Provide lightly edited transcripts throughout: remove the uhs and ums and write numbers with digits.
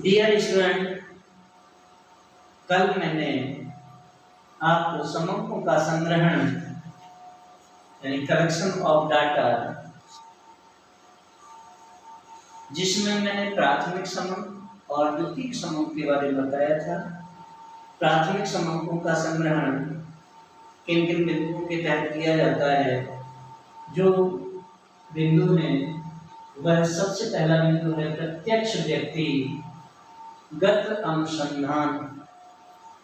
Dear student, कल मैंने आपको समकों का संग्रहण यानी कलेक्शन ऑफ डाटा, जिसमें मैंने प्राथमिक समक और द्वितीयक समक के बारे में बताया था। प्राथमिक समकों का संग्रहण किन किन बिंदुओं के तहत किया जाता है। जो बिंदु है वह सबसे पहला बिंदु है प्रत्यक्ष व्यक्तिगत अनुसंधान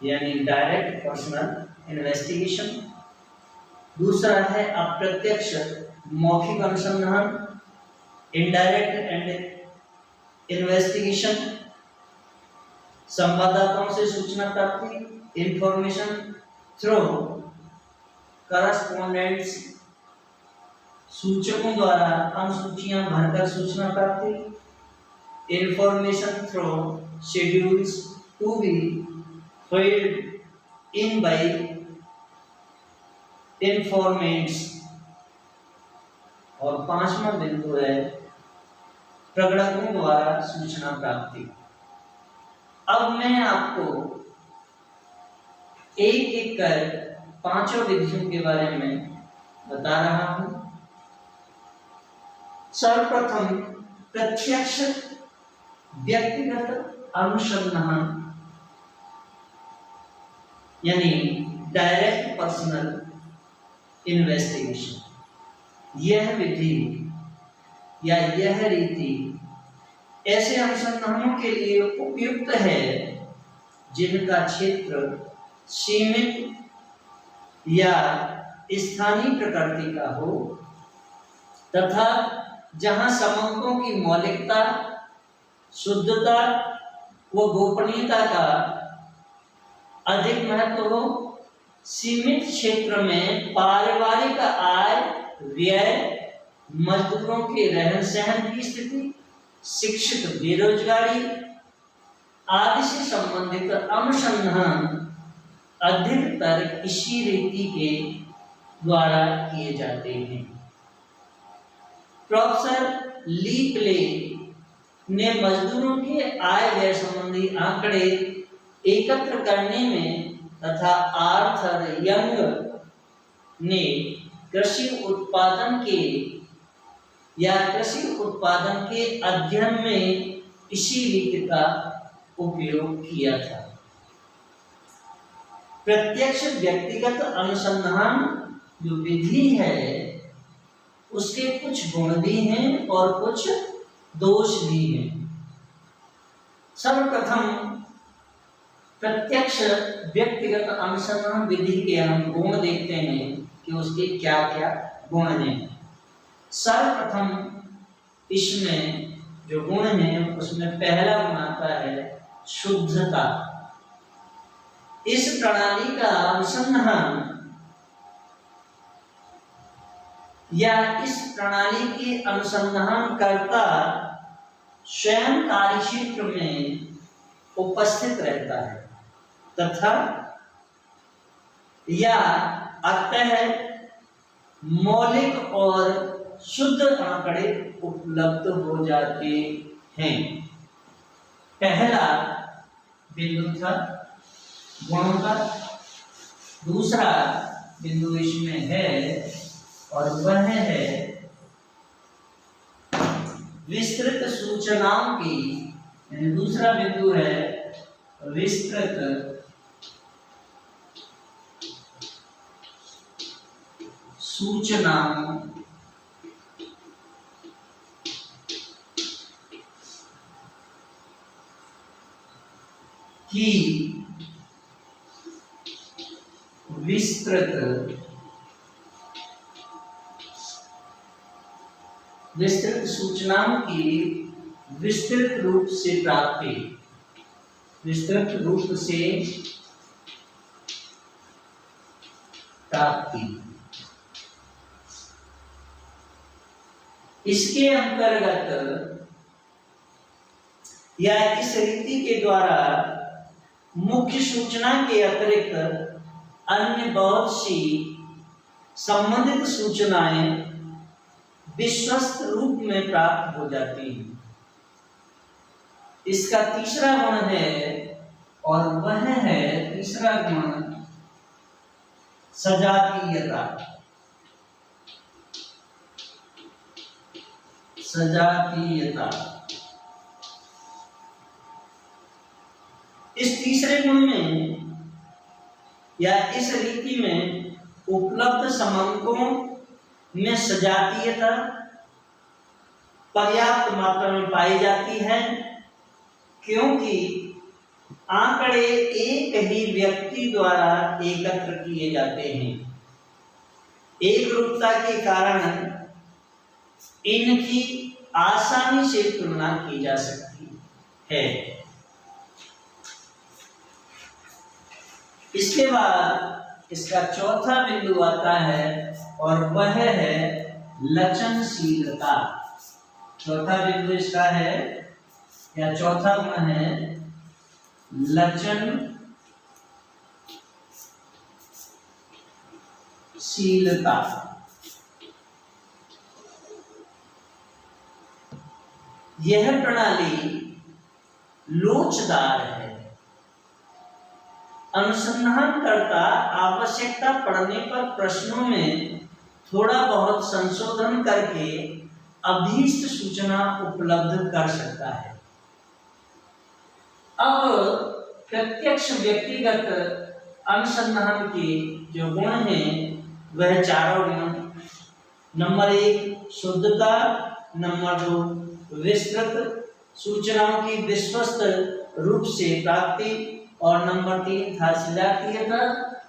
यानी डायरेक्ट पर्सनल इन्वेस्टिगेशन। दूसरा है अप्रत्यक्ष मौखिक अनुसंधान इनडायरेक्ट एंड इन्वेस्टिगेशन। संवाददाताओं से सूचना प्राप्ति इंफॉर्मेशन थ्रू करस्पॉन्डेंट्स, सूचकों द्वारा अनुसूचियां भरकर सूचना प्राप्ति। Information through schedules to be filled in by informants। और पांचवा बिंदु है प्रगणकों द्वारा सूचना प्राप्ति। अब मैं आपको एक एक कर पांचों विधियों के बारे में बता रहा हूं। सर्वप्रथम प्रत्यक्ष व्यक्तिगत अनुसंधान यानी डायरेक्ट पर्सनल इन्वेस्टिगेशन। यह विधि या यह रीति ऐसे अनुसंधानों के लिए उपयुक्त है जिनका क्षेत्र सीमित या स्थानीय प्रकृति का हो तथा जहां समकों की मौलिकता, शुद्धता व गोपनीयता का अधिक महत्व हो। सीमित क्षेत्र में पारिवारिक आय व्यय, मजदूरों के रहन सहन की स्थिति, शिक्षित बेरोजगारी आदि से संबंधित अनुसंधान अधिकतर इसी रीति के द्वारा किए जाते हैं। प्रोफेसर ली प्ले ने मजदूरों के आय व्यय संबंधी आंकड़े एकत्र करने में तथा आर्थर यंग ने कृषि उत्पादन के अध्ययन में इसी रीति का उपयोग किया था। प्रत्यक्ष व्यक्तिगत अनुसंधान जो विधि है उसके कुछ गुण भी हैं और कुछ दोष भी हैं। सर्वप्रथम प्रत्यक्ष व्यक्तिगत अनुसंधान विधि के हम गुण देखते हैं कि उसके क्या क्या गुण हैं। सर्वप्रथम इसमें जो गुण हैं उसमें पहला गुण आता है शुद्धता। इस प्रणाली का अनुसंधान या इस प्रणाली के अनुसंधानकर्ता स्वयं कार्यक्षेत्र में उपस्थित रहता है तथा या अतः मौलिक और शुद्ध आंकड़े उपलब्ध हो जाते हैं। पहला बिंदु था गुणों का। दूसरा बिंदु इसमें है और वह है विस्तृत सूचनाओं की, यानी दूसरा बिंदु है विस्तृत सूचनाओं की विस्तृत सूचनाओं की विस्तृत रूप से प्राप्ति, विस्तृत रूप से प्राप्ति। इसके अंतर्गत या इस रीति के द्वारा मुख्य सूचना के अतिरिक्त अन्य बहुत सी संबंधित सूचनाएं विश्वस्त रूप में प्राप्त हो जाती हैं। इसका तीसरा गुण है, और वह है तीसरा गुण सजातीयता। सजातीयता। इस तीसरे गुण में या इस रीति में उपलब्ध समंकों में सजातीयता पर्याप्त मात्रा में पाई जाती है, क्योंकि आंकड़े एक ही व्यक्ति द्वारा एकत्र किए जाते हैं। एक रूपता के कारण इनकी आसानी से तुलना की जा सकती है। इसके बाद इसका चौथा बिंदु आता है, और वह है लचनशीलता। चौथा बिंदु इसका है या चौथा गुण है लचनशीलता। यह प्रणाली लोचदार है। अनुसंधानकर्ता आवश्यकता पड़ने पर प्रश्नों में थोड़ा बहुत संशोधन करके अभीष्ट सूचना उपलब्ध कर सकता है। अब प्रत्यक्ष व्यक्तिगत अनुसंधान के जो गुण हैं वह चारों गुण, नंबर 1 शुद्धता, नंबर 2 विस्तृत सूचनाओं की विश्वस्त रूप से प्राप्ति, और नंबर 3 था सजातीयता,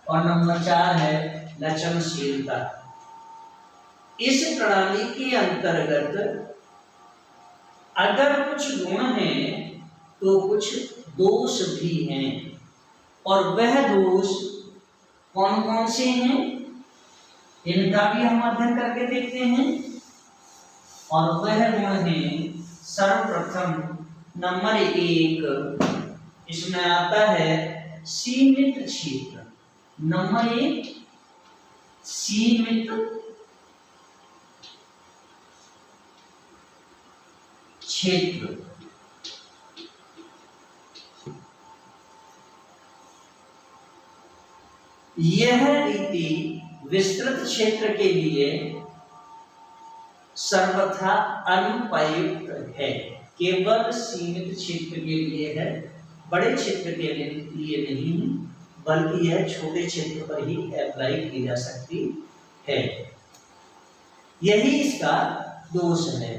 और नंबर 4 है लचनशीलता। इस प्रणाली के अंतर्गत अगर कुछ गुण हैं तो कुछ दोष भी हैं, और वह दोष कौन कौन से हैं इनका भी हम अध्ययन करके देखते हैं। और वह गुण है सर्वप्रथम नंबर 1 इसमें आता है सीमित क्षेत्र। नंबर 1 सीमित क्षेत्र। यह रीति विस्तृत क्षेत्र के लिए सर्वथा अनुपयुक्त है। केवल सीमित क्षेत्र के लिए है, बड़े क्षेत्र के लिए नहीं, बल्कि यह छोटे क्षेत्र पर ही अप्लाई की जा सकती है। यही इसका दोष है।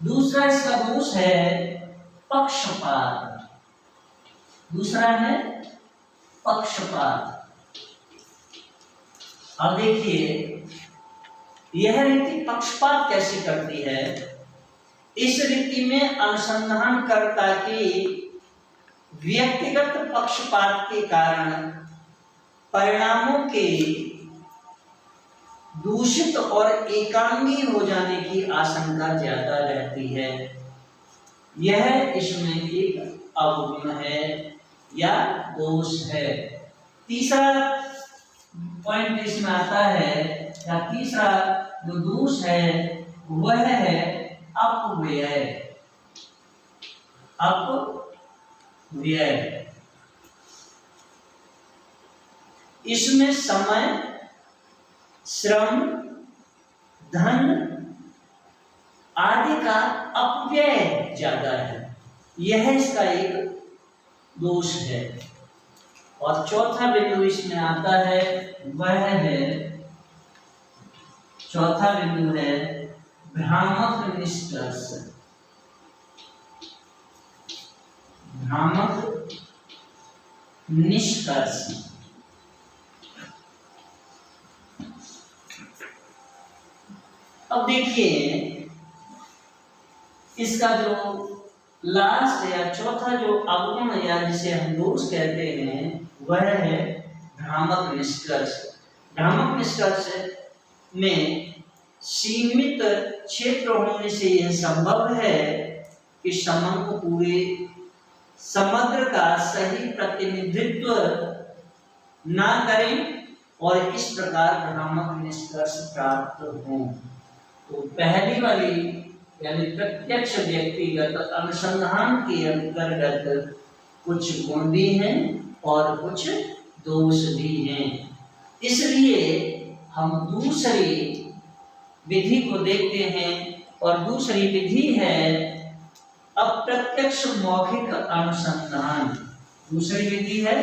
दूसरा इसका दोष है पक्षपात। दूसरा है पक्षपात। अब देखिए यह रीति पक्षपात कैसे करती है। इस रीति में अनुसंधानकर्ता की व्यक्तिगत पक्षपात के कारण परिणामों के दूषित और एकांगी हो जाने की आशंका ज्यादा रहती है। यह इसमें एक अवगुण है या दोष है। तीसरा पॉइंट इसमें आता है या तीसरा जो दोष है वह है अपव्यय। अपव्यय इसमें समय, श्रम, धन आदि का अपव्यय ज्यादा है। यह इसका एक दोष है। और चौथा बिंदु इसमें आता है वह है, चौथा बिंदु है भ्रामक निष्कर्ष। भ्रामक निष्कर्ष अब देखिए इसका जो लास्ट या चौथा जो अवगुण या जिसे हम दोष कहते हैं वह है भ्रामक निष्कर्ष। भ्रामक निष्कर्ष में सीमित क्षेत्र होने से यह संभव है कि समंक पूरे समग्र का सही प्रतिनिधित्व ना करें और इस प्रकार भ्रामक निष्कर्ष प्राप्त हो। तो पहली वाली यानी प्रत्यक्ष व्यक्तिगत अनुसंधान के अंतर्गत कुछ गुण भी हैं और कुछ दोष भी हैं। इसलिए हम दूसरी विधि को देखते हैं और दूसरी विधि है अप्रत्यक्ष मौखिक अनुसंधान। दूसरी विधि है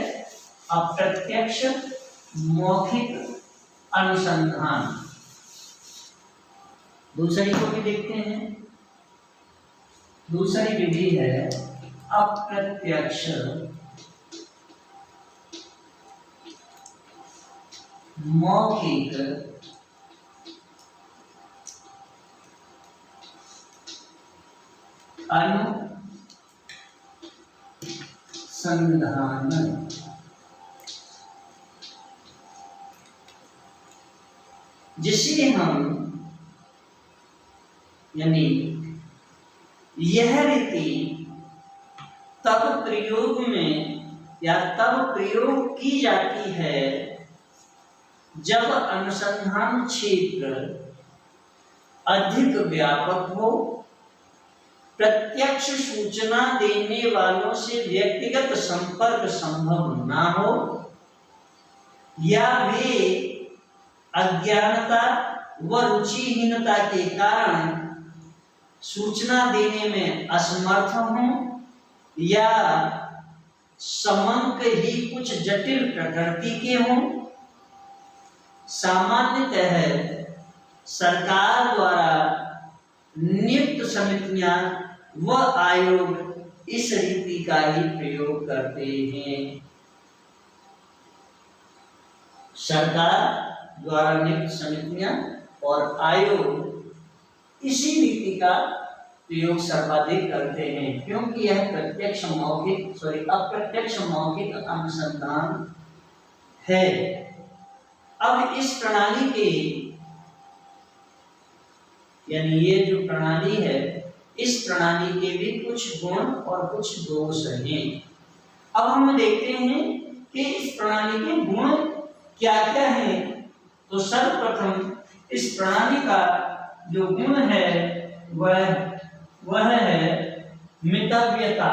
अप्रत्यक्ष मौखिक अनुसंधान। दूसरी को भी देखते हैं। दूसरी विधि है अप्रत्यक्ष मौखिक अनुसंधान। जिसे हम यानी यह रीति तब प्रयोग में या तब प्रयोग की जाती है जब अनुसंधान क्षेत्र अधिक व्यापक हो, प्रत्यक्ष सूचना देने वालों से व्यक्तिगत संपर्क संभव ना हो, या वे अज्ञानता व रुचिहीनता के कारण सूचना देने में असमर्थ हों, या समंक ही कुछ जटिल प्रकृति के हों। सामान्यतः सरकार द्वारा नियुक्त समितियां व आयोग इस रीति का ही प्रयोग करते हैं। सरकार द्वारा नियुक्त समितियां और आयोग इसी रीति का प्रयोग सर्वाधिक करते हैं, क्योंकि यह अप्रत्यक्ष मौखिक अनुसंधान है। अब इस प्रणाली के यानी ये जो प्रणाली है, इस प्रणाली के भी कुछ गुण और कुछ दोष हैं। अब हम देखते हैं कि इस प्रणाली के गुण क्या क्या हैं। तो सर्वप्रथम इस प्रणाली का जो गुण है वह है मितव्यता।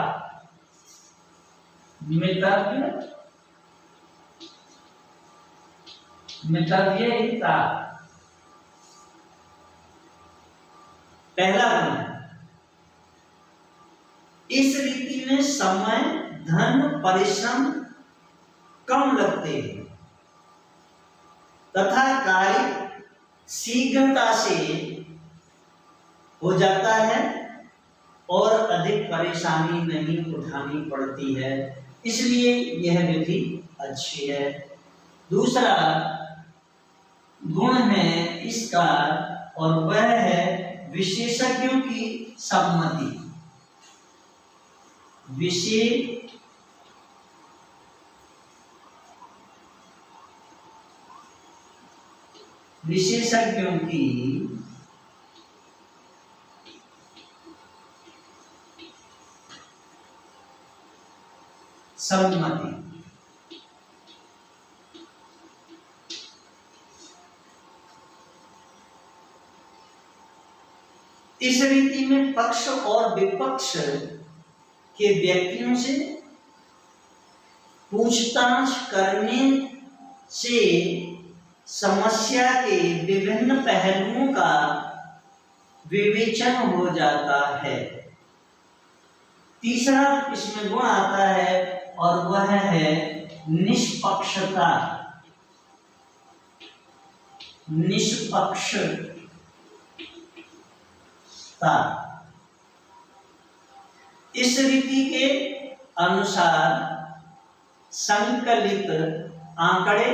मितव्ययिता पहला गुण। इस रीति में समय, धन, परिश्रम कम लगते हैं तथा कार्य शीघ्रता से हो जाता है और अधिक परेशानी नहीं उठानी पड़ती है, इसलिए यह विधि अच्छी है। दूसरा गुण है इसका और वह है विशेषज्ञों की सम्मति। विशेषज्ञों की सम्मति। इस रीति में पक्ष और विपक्ष के व्यक्तियों से पूछताछ करने से समस्या के विभिन्न पहलुओं का विवेचन हो जाता है। तीसरा इसमें गुण आता है और वह है निष्पक्षता। इस रीति के अनुसार संकलित आंकड़े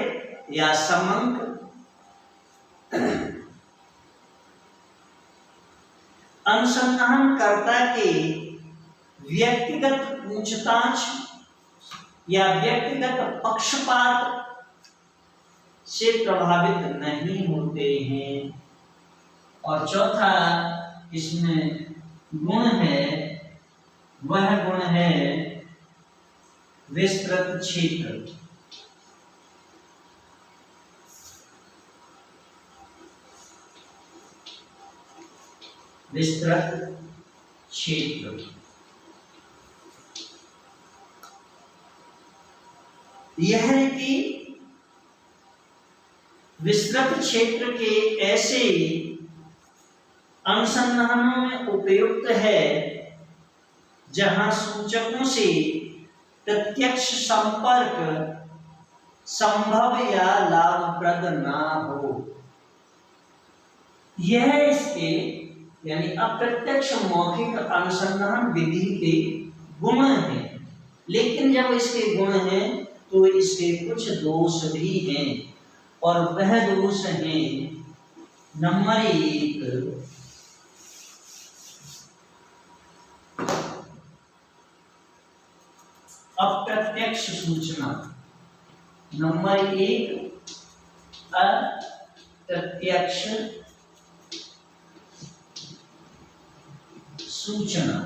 या समंक अनुसंधानकर्ता के व्यक्तिगत पूछताछ या व्यक्तिगत पक्षपात से प्रभावित नहीं होते हैं। और चौथा इसमें गुण है वह गुण है विस्तृत क्षेत्र, विस्तृत क्षेत्र। यह रीति विस्तृत क्षेत्र के ऐसे अनुसंधानों में उपयुक्त है जहां सूचकों से प्रत्यक्ष संपर्क संभव या लाभप्रद ना हो। यह इसके यानी अप्रत्यक्ष मौखिक अनुसंधान विधि के गुण हैं, लेकिन जब इसके गुण हैं तो इसके कुछ दोष भी हैं, और वह दोष हैं नंबर 1, अप्रत्यक्ष सूचना। नंबर 1 अप्रत्यक्ष सूचना।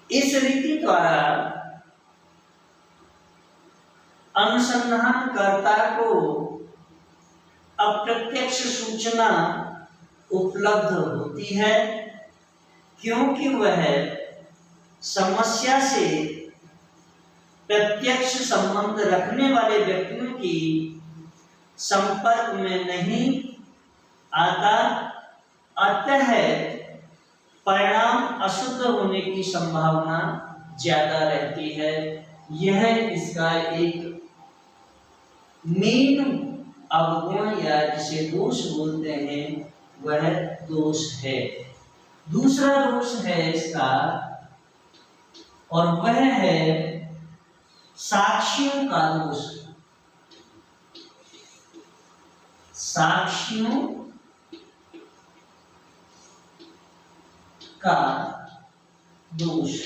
इस रीति द्वारा अनुसंधानकर्ता को अप्रत्यक्ष सूचना उपलब्ध होती है, क्योंकि वह समस्या से प्रत्यक्ष संबंध रखने वाले व्यक्तियों की संपर्क में नहीं आता, अतः परिणाम अशुद्ध होने की संभावना ज्यादा रहती है। यह इसका एक मेन अवगुण या जिसे दोष बोलते हैं वह दोष है। दूसरा दोष है इसका, और वह है साक्ष्यों का दोष। साक्ष्यों का दोष।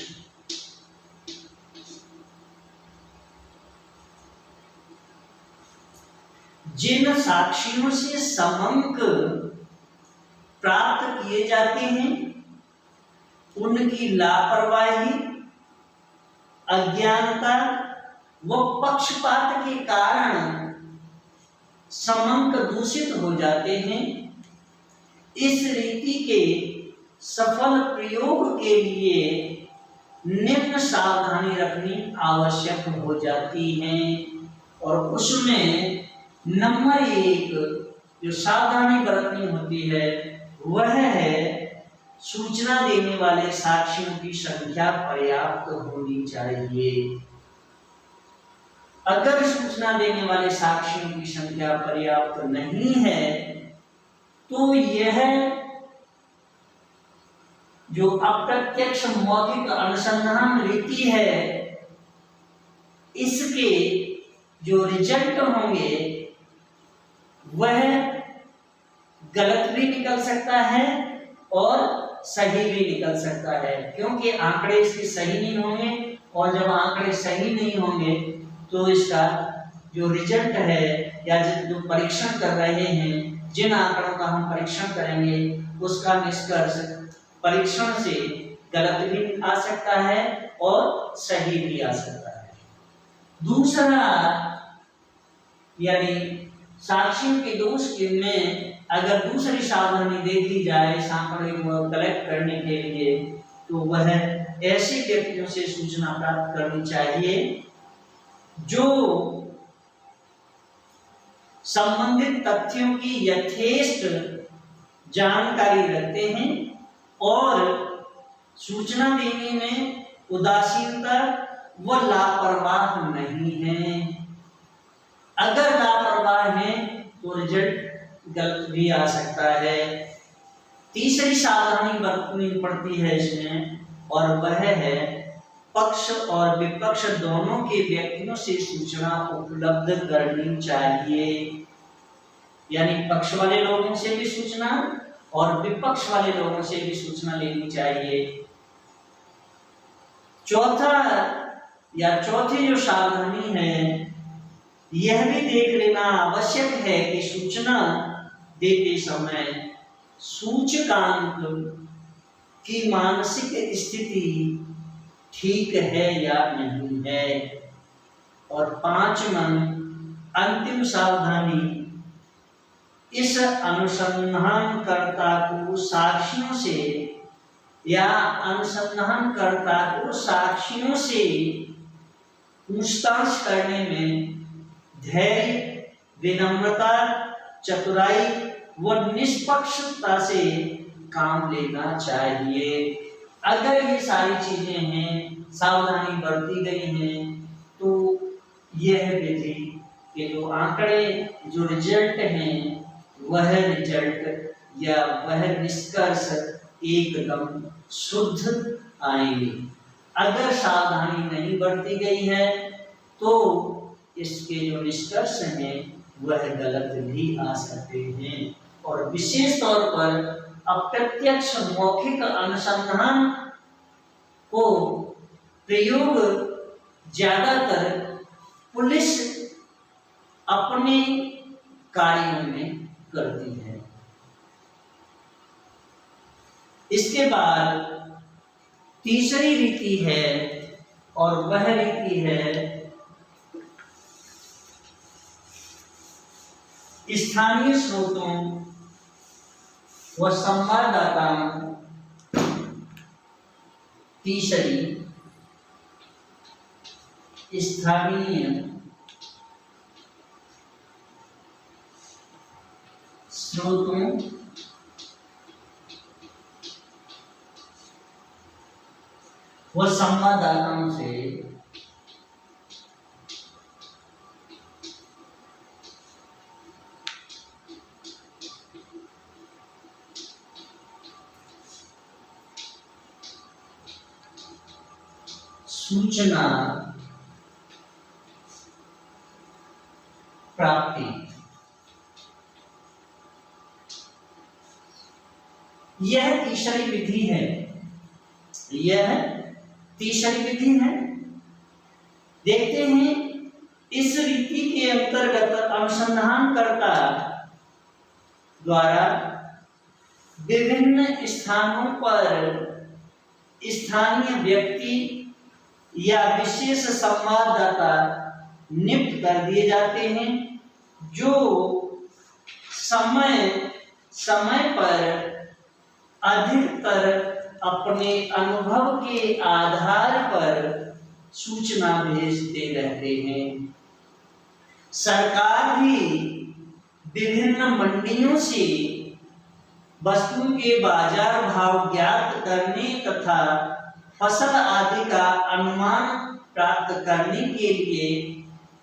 जिन साक्ष्यों से समंक प्राप्त किए जाते हैं उनकी लापरवाही, अज्ञानता व पक्षपात के कारण समंक दूषित हो जाते हैं। इस रीति के सफल प्रयोग के लिए निम्न सावधानी रखनी आवश्यक हो जाती है, और उसमें नंबर 1 जो सावधानी बरतनी होती है वह है सूचना देने वाले साक्ष्यों की संख्या पर्याप्त होनी चाहिए। अगर सूचना देने वाले साक्ष्यों की संख्या पर्याप्त नहीं है तो यह जो अप्रत्यक्ष मौखिक अनुसंधान रीति है इसके जो रिजल्ट होंगे वह गलत भी निकल सकता है और सही भी निकल सकता है, क्योंकि आंकड़े इसके सही नहीं होंगे, और जब आंकड़े सही नहीं होंगे तो इसका जो रिजल्ट है या जो परीक्षण कर रहे हैं, जिन आंकड़ों का हम परीक्षण करेंगे उसका निष्कर्ष परीक्षण से गलत भी आ सकता है और सही भी आ सकता है। दूसरा यानी साक्ष्यों के दोष में अगर दूसरी सावधानी देखी जाए आंकड़े को कलेक्ट करने के लिए, तो वह ऐसे व्यक्तियों से सूचना प्राप्त करनी चाहिए जो संबंधित तथ्यों की यथेष्ट जानकारी रखते हैं और सूचना देने में उदासीनता व लापरवाह नहीं है। अगर लापरवाह है तो रिजल्ट गलत भी आ सकता है। तीसरी सावधानी बरतनी पड़ती है इसमें, और वह है पक्ष और विपक्ष दोनों के व्यक्तियों से सूचना उपलब्ध करनी चाहिए। यानी पक्ष वाले लोगों से भी सूचना और विपक्ष वाले लोगों से भी सूचना लेनी चाहिए। चौथा या चौथी जो सावधानी है यह भी देख लेना आवश्यक है कि सूचना देते समय सूचकांक कि मानसिक स्थिति ठीक है या नहीं है। और 5वां अंतिम सावधानी, इस अनुसंधानकर्ता को साक्षियों से या अनुसंधानकर्ता को साक्षियों से पूछताछ करने में धैर्य, विनम्रता, चतुराई व निष्पक्षता से काम लेना चाहिए। अगर ये सारी चीजें हैं, सावधानी बरती गई हैं, तो यह विधि के जो आंकड़े, जो रिजल्ट हैं, वह रिजल्ट या वह निष्कर्ष एकदम शुद्ध आएंगे। अगर सावधानी नहीं बरती गई है तो इसके जो निष्कर्ष हैं वह गलत भी आ सकते हैं। और विशेष तौर पर अप्रत्यक्ष मौखिक अनुसंधान को प्रयोग ज्यादातर पुलिस अपने कार्यों में करती है। इसके बाद तीसरी रीति है, और वह रीति है स्थानीय स्रोतों व संवाददाताओं। तीसरी, स्थानीय स्रोतों व संवाददाताओं से सूचना प्राप्ति। यह तीसरी विधि है। यह तीसरी विधि है। देखते हैं इस रीति के अंतर्गत अनुसंधानकर्ता द्वारा विभिन्न स्थानों पर स्थानीय व्यक्ति या विशेष संवाददाता नियुक्त कर दिए जाते हैं, जो समय समय पर अधिकतर अपने अनुभव के आधार पर सूचना भेजते रहते हैं। सरकार भी विभिन्न मंडियों से वस्तुओं के बाजार भाव ज्ञात करने तथा फसल आदि का अनुमान प्राप्त करने के लिए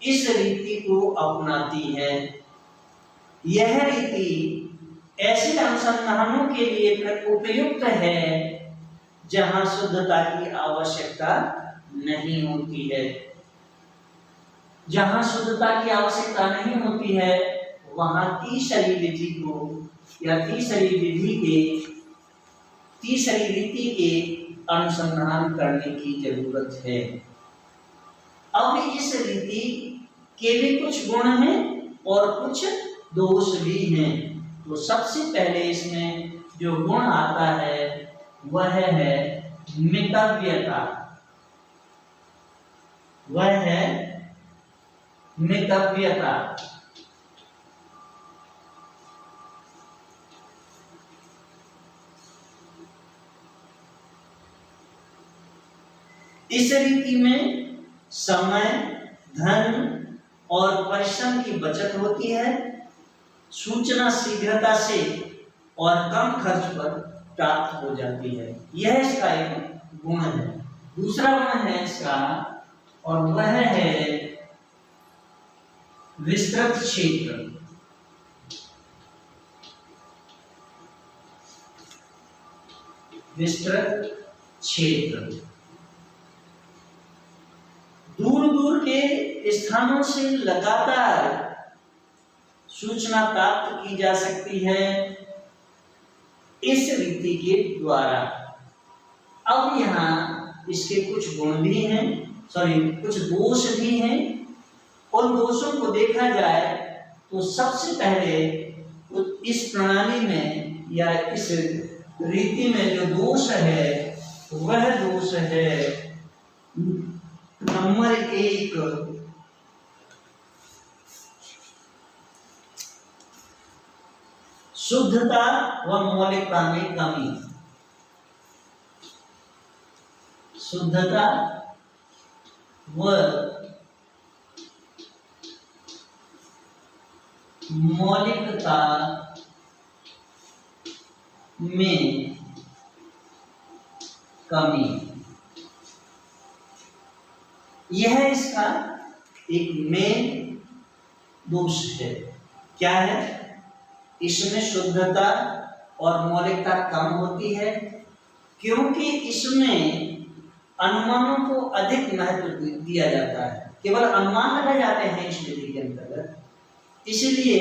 इस रीति को अपनाती है। यह रीति ऐसे अनुसंधानों के लिए उपयुक्त है जहां शुद्धता की आवश्यकता नहीं होती है। जहां शुद्धता की आवश्यकता नहीं होती है वहां तीसरी विधि को या तीसरी रीति के अनुसंधान करने की जरूरत है। अब इस रीति के भी कुछ गुण हैं और कुछ दोष भी हैं। तो सबसे पहले इसमें जो गुण आता है वह है मितव्यता। वह है मितव्यता। इस रीति में समय, धन और परिश्रम की बचत होती है। सूचना शीघ्रता से और कम खर्च पर प्राप्त हो जाती है। यह इसका एक गुण है। दूसरा गुण है इसका, और वह है विस्तृत क्षेत्र। विस्तृत क्षेत्र दूर दूर के स्थानों से लगातार सूचना प्राप्त की जा सकती है इस रीति के द्वारा। अब यहाँ इसके कुछ गुण भी हैं, कुछ दोष भी हैं। उन दोषों को देखा जाए तो सबसे पहले इस प्रणाली में या इस रीति में जो दोष है वह दोष है नंबर 1, शुद्धता व मौलिकता में कमी। शुद्धता व मौलिकता में कमी, यह इसका एक मेन दोष है। क्या है? इसमें शुद्धता और मौलिकता कम होती है, क्योंकि इसमें अनुमानों को अधिक महत्व दिया जाता है। केवल अनुमान लगाए जाते हैं इस विधि के अंतर्गत, इसलिए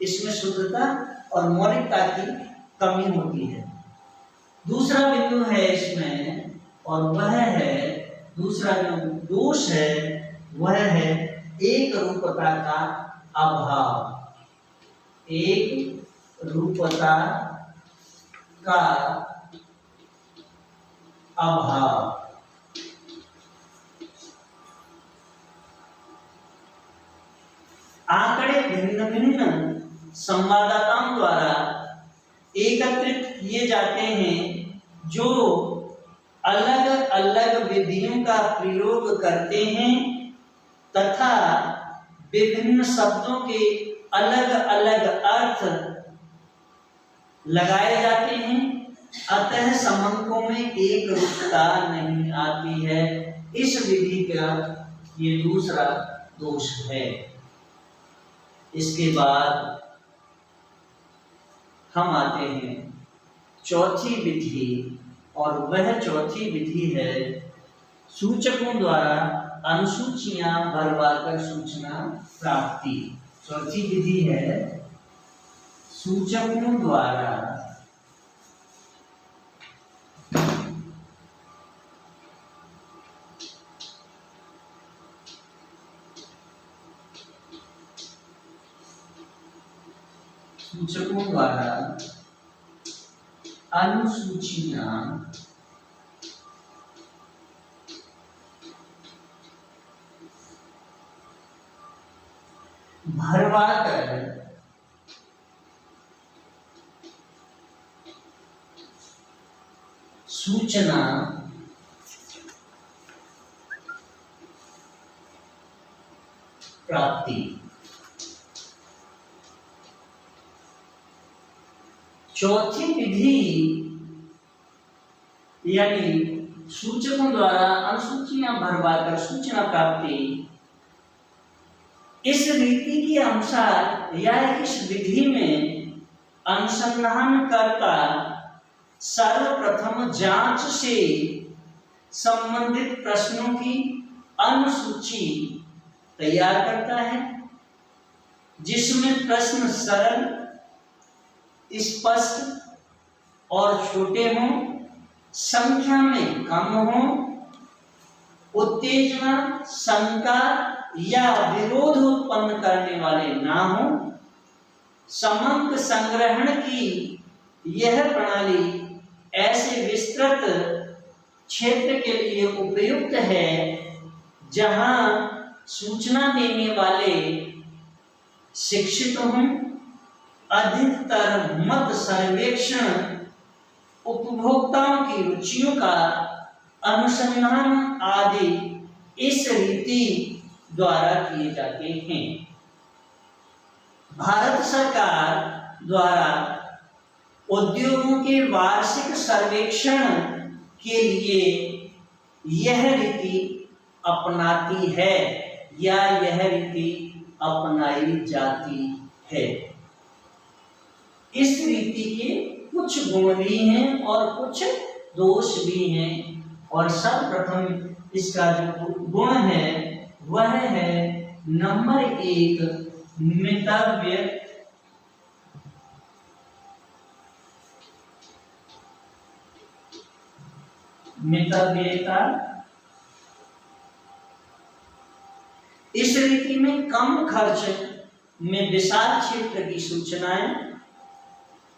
इसमें शुद्धता और मौलिकता की कमी होती है। दूसरा बिंदु है इसमें, और वह है, दूसरा जो दोष है वह है एक रूपता का अभाव। एक रूपता का अभाव। आंकड़े भिन्न भिन्न संवाददाताओं द्वारा एकत्रित किए जाते हैं, जो अलग अलग विधियों का प्रयोग करते हैं तथा विभिन्न शब्दों के अलग अलग अर्थ लगाए जाते हैं, अतः समंकों में एक रूपता नहीं आती है। इस विधि का ये दूसरा दोष है। इसके बाद हम आते हैं चौथी विधि, और वह चौथी विधि है सूचकों द्वारा अनुसूचियां भरवाकर सूचना प्राप्ति। चौथी विधि है सूचकों द्वारा अनुसूचियां भरवाकर सूचना प्राप्ति। चौथी विधि यानी सूचकों द्वारा अनुसूचियां भरवाकर सूचना प्राप्ति, इस रीति के अनुसार या इस विधि में अनुसंधानकर्ता सर्वप्रथम जांच से संबंधित प्रश्नों की अनुसूची तैयार करता है, जिसमें प्रश्न सरल, स्पष्ट और छोटे हों, संख्या में कम हों, उत्तेजना, शंका या विरोध उत्पन्न करने वाले ना हों। समंक संग्रहण की यह प्रणाली ऐसे विस्तृत क्षेत्र के लिए उपयुक्त है जहां सूचना देने वाले शिक्षित हों। अधिकतर मत सर्वेक्षण उपभोक्ताओं की रुचियों का अनुसंधान आदि इस रीति द्वारा किए जाते हैं। भारत सरकार द्वारा उद्योगों के वार्षिक सर्वेक्षण के लिए यह रीति अपनाती है या यह रीति अपनाई जाती है। इस रीति के कुछ गुण भी हैं और कुछ दोष भी हैं, और सर्वप्रथम इसका जो गुण है वह है नंबर 1, मितव्यय। मितव्ययता। इस रीति में कम खर्च में विशाल क्षेत्र की सूचनाएं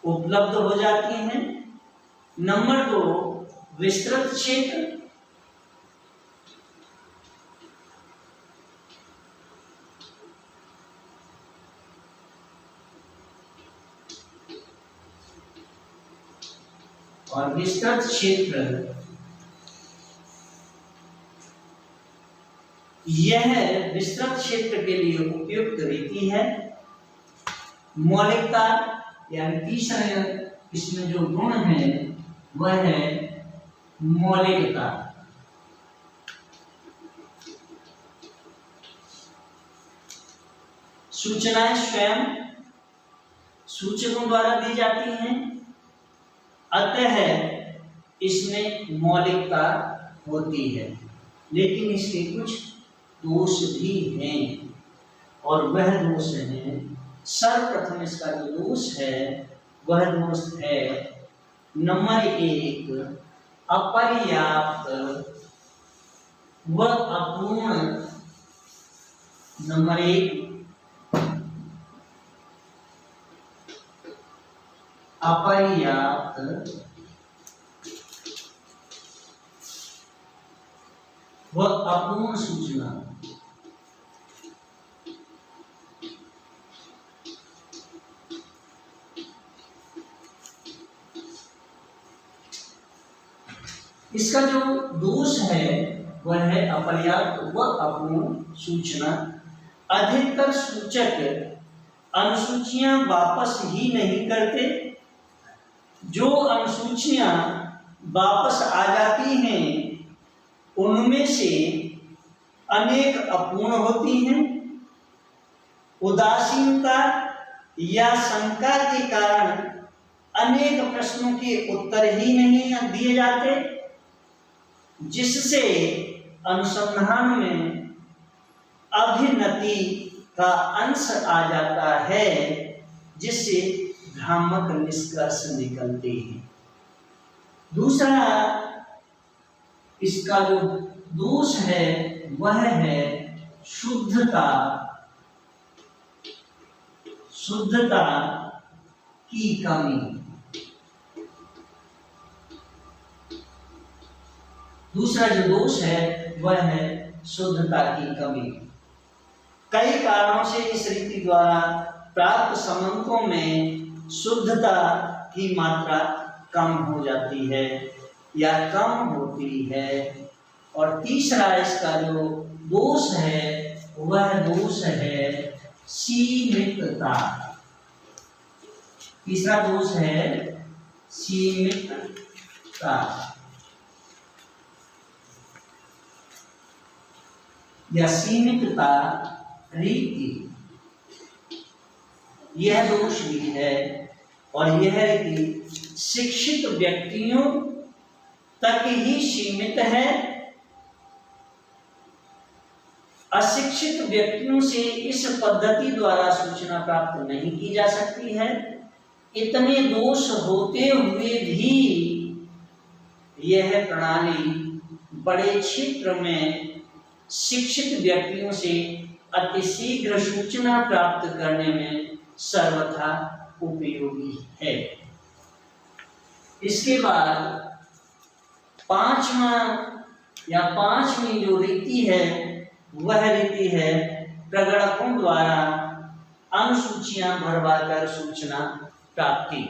उपलब्ध हो जाती हैं नंबर 2 विस्तृत क्षेत्र, और विस्तृत क्षेत्र यह विस्तृत क्षेत्र के लिए उपयुक्त रीति है। मौलिकता यानी तीसरा इसमें जो गुण है वह है मौलिकता। सूचनाएं स्वयं सूचकों द्वारा दी जाती हैं, अतः इसमें मौलिकता होती है। लेकिन इसके कुछ दोष भी हैं, और वह दोष है, सर्वप्रथम इसका जो दोष है वह दोष है नंबर 1 अपर्याप्त व अपूर्ण। नंबर 1 अपर्याप्त व अपूर्ण सूचना। इसका जो दोष है वह है अपर्याप्त व अपूर्ण सूचना। अधिकतर सूचक अनुसूचियां वापस ही नहीं करते। जो अनुसूचियां वापस आ जाती हैं उनमें से अनेक अपूर्ण होती हैं। उदासीनता या शंका के कारण अनेक प्रश्नों के उत्तर ही नहीं दिए जाते, जिससे अनुसंधान में अभिनति का अंश आ जाता है, जिससे भ्रामक निष्कर्ष निकलते हैं। दूसरा इसका जो दोष है वह है शुद्धता की कमी। दूसरा जो दोष है वह है शुद्धता की कमी। कई कारणों से इस रीति द्वारा प्राप्त समंकों में शुद्धता की मात्रा कम हो जाती है या कम होती है। और तीसरा इसका जो दोष है वह दोष है सीमितता। तीसरा दोष है सीमितता या सीमितता रीति। यह दोष भी है, और यह रीति शिक्षित व्यक्तियों तक ही सीमित है। अशिक्षित व्यक्तियों से इस पद्धति द्वारा सूचना प्राप्त नहीं की जा सकती है। इतने दोष होते हुए भी यह प्रणाली बड़े क्षेत्र में शिक्षित व्यक्तियों से अतिशीघ्र सूचना प्राप्त करने में सर्वथा उपयोगी है। इसके बाद पांचवी जो रीति है वह रीति है प्रगणकों द्वारा अनुसूचियां भरवाकर सूचना प्राप्ति।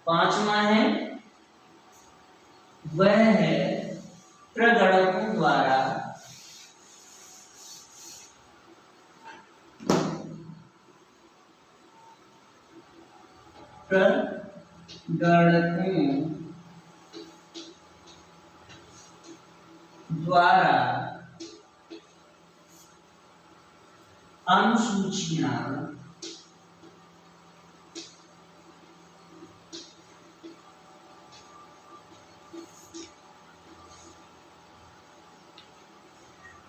पांचवा है वह है प्रगणकों द्वारा अनुसूचियां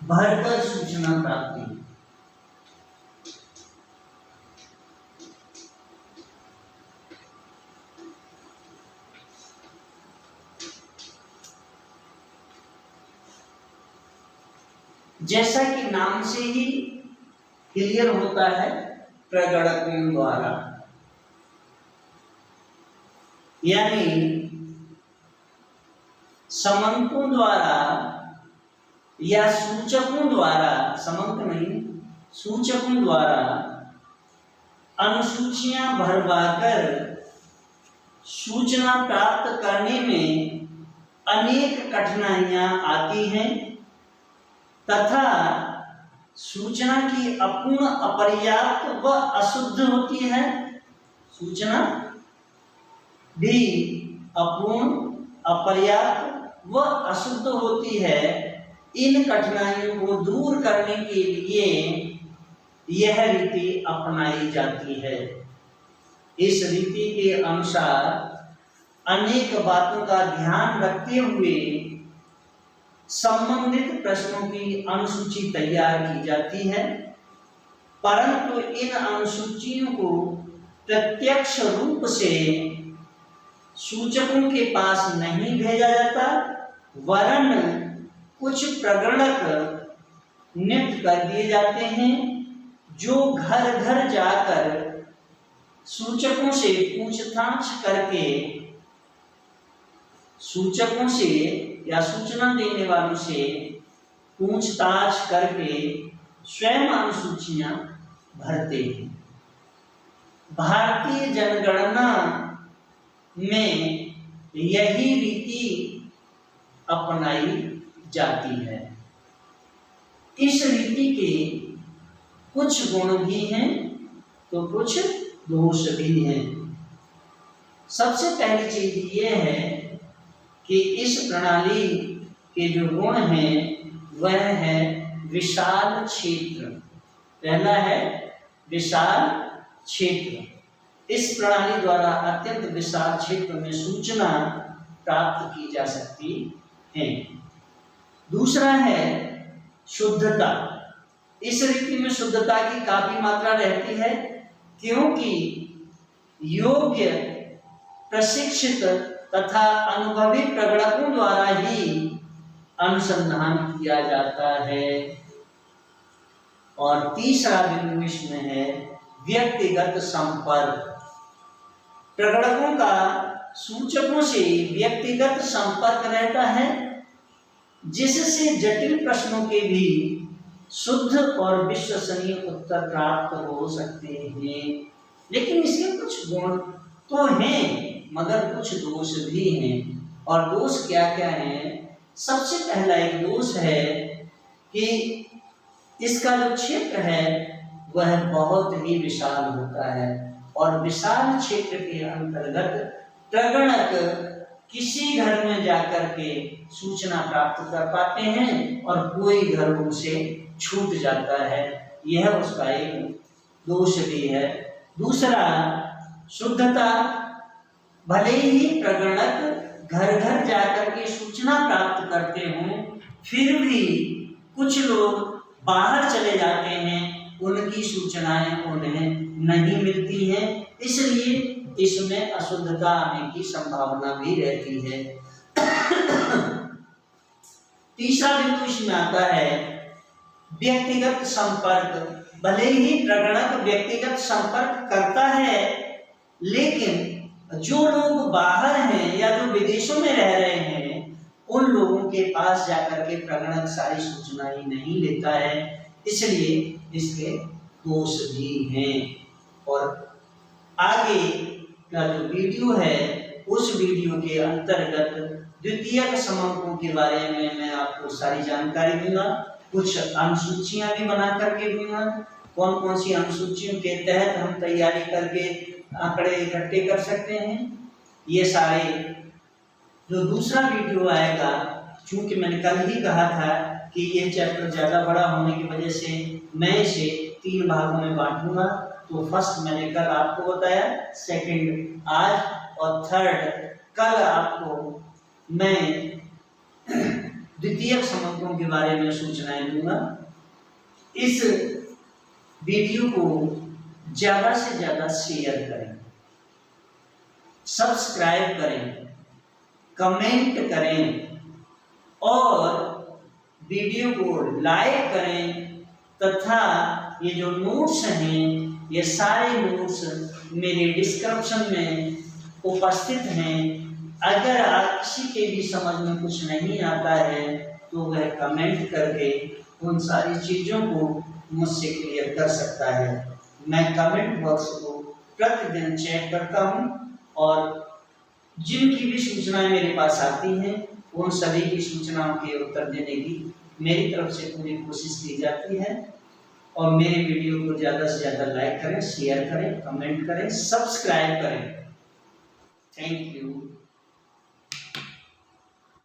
भरकर सूचना प्राप्ति। जैसा कि नाम से ही क्लियर होता है, प्रगणकों द्वारा, यानी समंकों द्वारा या सूचकों द्वारा, समंक नहीं सूचकों द्वारा अनुसूचियां भरवाकर सूचना प्राप्त करने में अनेक कठिनाइयां आती हैं तथा सूचना की अपूर्ण, अपर्याप्त व अशुद्ध होती है। सूचना भी अपूर्ण, अपर्याप्त व अशुद्ध होती है। इन कठिनाइयों को दूर करने के लिए यह रीति अपनाई जाती है। इस रीति के अनुसार अनेक बातों का ध्यान रखते हुए संबंधित प्रश्नों की अनुसूची तैयार की जाती है, परंतु इन अनुसूचियों को प्रत्यक्ष रूप से सूचकों के पास नहीं भेजा जाता, वरन कुछ प्रगणक नियुक्त कर दिए जाते हैं जो घर घर जाकर सूचकों से पूछताछ करके, सूचकों से या सूचना देने वालों से पूछताछ करके स्वयं अनुसूचियां भरते हैं। भारतीय जनगणना में यही रीति अपनाई जाती है। इस रीति के कुछ गुण भी हैं तो कुछ दोष भी हैं। सबसे पहली चीज ये है कि इस प्रणाली के जो गुण हैं वह है विशाल क्षेत्र। पहला है विशाल क्षेत्र। इस प्रणाली द्वारा अत्यंत विशाल क्षेत्र में सूचना प्राप्त की जा सकती है। दूसरा है शुद्धता। इस रीति में शुद्धता की काफी मात्रा रहती है, क्योंकि योग्य, प्रशिक्षित तथा अनुभवी प्रगणकों द्वारा ही अनुसंधान किया जाता है। और तीसरा बिंदु इसमें है व्यक्तिगत संपर्क। प्रगणकों का सूचकों से व्यक्तिगत संपर्क रहता है, जिससे जटिल प्रश्नों के भी शुद्ध और विश्वसनीय उत्तर प्राप्त हो सकते हैं। लेकिन इसके कुछ गुण तो हैं मगर कुछ दोष भी हैं। और दोष क्या क्या हैं? सबसे पहला एक दोष है कि इसका जो क्षेत्र है वह बहुत ही विशाल होता है, और विशाल क्षेत्र के अंतर्गत प्रगणक किसी घर में जाकर के सूचना प्राप्त कर पाते हैं और कोई घर उनसे छूट जाता है। यह उसका एक दोष भी है। दूसरा शुद्धता। भले ही प्रगणक घर घर जाकर के सूचना प्राप्त करते हों, फिर भी कुछ लोग बाहर चले जाते हैं, उनकी सूचनाएं उन्हें नहीं मिलती हैं, इसलिए इसमें अशुद्धता आने की संभावना भी रहती है। तीसरा बिंदु इसमें आता है व्यक्तिगत संपर्क। भले ही प्रगणक व्यक्तिगत संपर्क करता है, लेकिन जो लोग बाहर हैं या जो विदेशों में रह रहे हैं, उन लोगों के पास जाकर के प्रगणक सारी सूचनाएं नहीं लेता है, इसलिए इसके दोष भी हैं। और आगे का जो वीडियो है उस वीडियो के अंतर्गत द्वितीयक समंकों के बारे में मैं आपको सारी जानकारी दूंगा। कुछ अनुसूचियां भी बना करके दूंगा, कौन कौन सी अनुसूचियों के तहत हम तैयारी करके आंकड़े इकट्ठे कर सकते हैं। ये सारे जो दूसरा वीडियो आएगा, चूंकि मैंने कल ही कहा था कि ये चैप्टर ज़्यादा बड़ा होने की वजह से मैं इसे 3 भागों में बांटूंगा। तो फर्स्ट मैंने कल आपको बताया, सेकंड आज, और थर्ड कल आपको मैं द्वितीयक समंकों के बारे में सूचनाएं दूंगा। इस वीडियो को ज़्यादा से ज़्यादा शेयर करें, सब्सक्राइब करें, कमेंट करें और वीडियो को लाइक करें, तथा ये जो नोट्स हैं ये सारे नोट्स मेरे डिस्क्रिप्शन में उपस्थित हैं। अगर आप किसी के भी समझ में कुछ नहीं आता है तो वह कमेंट करके उन सारी चीज़ों को मुझसे क्लियर कर सकता है। मैं कमेंट बॉक्स को प्रतिदिन चेक करता हूँ और जिनकी भी सूचनाएं मेरे पास आती हैं उन सभी की सूचनाओं के उत्तर देने की मेरी तरफ से पूरी कोशिश की जाती है। और मेरे वीडियो को ज़्यादा से ज़्यादा लाइक करें, शेयर करें, कमेंट करें, सब्सक्राइब करें। Thank you.